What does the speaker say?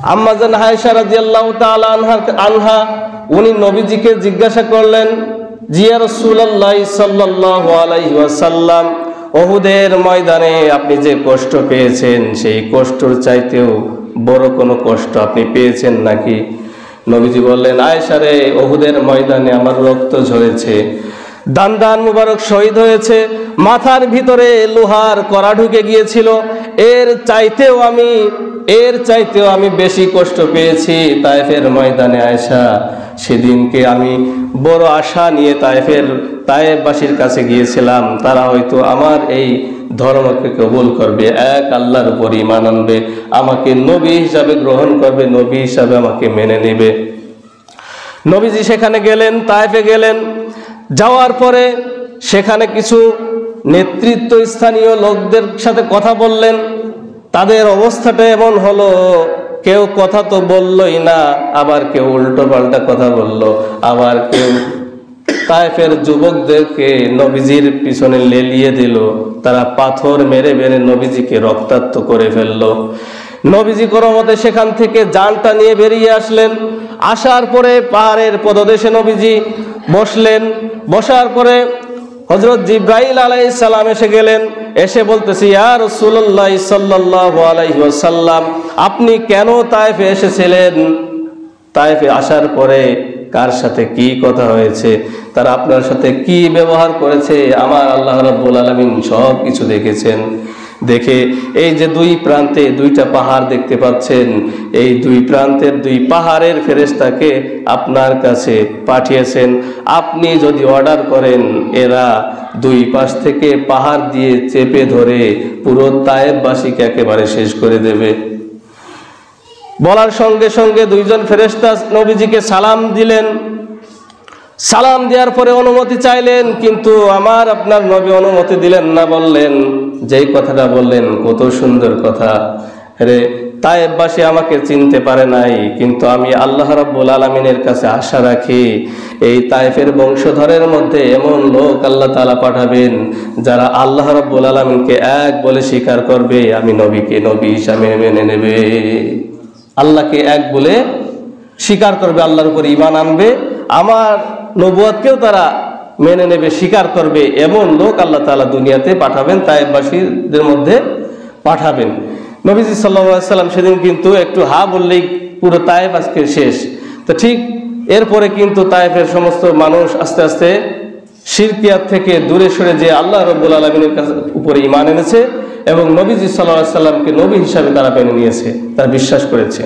আম্মা জান আয়েশা রাদিয়াল্লাহু তাআলা আনহা উনি নবীজিকে জিজ্ঞাসা করলেন, জি ইয়া রাসূলুল্লাহ সাল্লাল্লাহু আলাইহি ওয়াসাল্লাম, উহুদের ময়দানে আপনি যে কষ্ট পেয়েছেন সেই কষ্টর চাইতেও বড় কোনো কষ্ট আপনি পেয়েছেন নাকি? নবীজি বললেন, আয়েশা রে, উহুদের ময়দানে আমার রক্ত ঝরেছে, দান মুবারক শহীদ হয়েছে, মাথার ভিতরে লোহার কড়া ঢুকে গিয়েছিল, এর চাইতেও আমি বেশি কষ্ট পেয়েছি তায়েফের ময়দানে আয়েশা। সেদিনকে আমি বড় আশা নিয়ে তায়েফবাসীর কাছে গিয়েছিলাম, তারা হয়তো আমার এই ধর্মকে কবুল করবে, এক আল্লাহর উপর ঈমান আনবে, আমাকে নবী হিসাবে গ্রহণ করবে, নবী হিসাবে আমাকে মেনে নেবে। নবীজি সেখানে গেলেন, তায়েফে গেলেন। যাওয়ার পরে সেখানে কিছু নেতৃত্ব স্থানীয় লোকদের সাথে কথা বললেন। তাদের অবস্থাটা এমন হলো, কেউ কথা তো বললই না, আবার কেউ উল্টো পাল্টা কথা বলল, আবার কেউ তায়েফের যুবকদেরকে নবীজির পিছনে লেলিয়ে দিল, তারা পাথর মেরে মেরে নবীজিকে রক্তাক্ত করে ফেললো। নবীজি কোনো মতে সেখান থেকে জানটা নিয়ে বেরিয়ে আসলেন। আসার পরে পাহাড়ের পদদেশে নবীজি বসলেন। বসার পরে হযরত জিবরাইল আলাইহিস সালাম এসে গেলেন। এসে বলতেছে, ইয়া রাসূলুল্লাহ সাল্লাল্লাহু আলাইহি ওয়াসাল্লাম, আপনি কেন তায়েফে এসেছিলেন? তায়েফে আসার পরে কার সাথে কি কথা হয়েছে, তারা আপনার সাথে কি ব্যবহার করেছে, আমার আল্লাহ রাব্বুল আলামিন সব কিছু দেখেছেন। দেখে এই যে দুই প্রান্তে দুইটা পাহাড় দেখতে পাচ্ছেন, এই দুই প্রান্তের দুই পাহাড়ের ফেরেশতাকে আপনার কাছে পাঠিয়েছেন। আপনি যদি অর্ডার করেন, এরা দুই পাশ থেকে পাহাড় দিয়ে চেপে ধরে পুরো তায়েফবাসীকে একেবারে শেষ করে দেবে। বলার সঙ্গে সঙ্গে দুইজন ফেরেশতা নবীজিকে সালাম দিলেন। সালাম দেওয়ার পরে অনুমতি চাইলেন, কিন্তু আপনার নবী অনুমতি দিলেন না। বললেন, যেই কথাটা বললেন কত সুন্দর কথা রে, তায়েফবাসী আমাকে চিনতে পারে নাই, কিন্তু আমি আল্লাহ রাব্বুল আলামিনের কাছে আশা রাখি, এই তায়েফের বংশধরের মধ্যে এমন লোক আল্লাহ তাআলা পাঠাবেন যারা আল্লাহ রাব্বুল আলামিনকে এক বলে স্বীকার করবে, আমি নবীকে নবী হিসাবে মেনে নেবে, আল্লাহকে এক বলে স্বীকার করবে, আল্লাহর উপর ঈমান আনবে, আমার নবুয়তকেও তারা মেনে নেবে, স্বীকার করবে, এমন লোক আল্লাহ তাআলা দুনিয়াতে পাঠাবেন, তায়েফবাসীদের মধ্যে পাঠাবেন। নবীজি সাল্লাল্লাহু আলাইহি সাল্লাম সেদিন কিন্তু একটু হা বললেই পুরো তায়েফ আজকে শেষ। তো ঠিক এরপরে কিন্তু তায়েফের সমস্ত মানুষ আস্তে আস্তে শিরকিয়াত থেকে দূরে সরে যে আল্লাহ রাব্বুল আলামিনের উপরে ঈমান এনেছে এবং নবীজি সাল্লাল্লাহু আলাইহি সাল্লামকে নবী হিসাবে তারা মেনে নিয়েছে, তারা বিশ্বাস করেছে।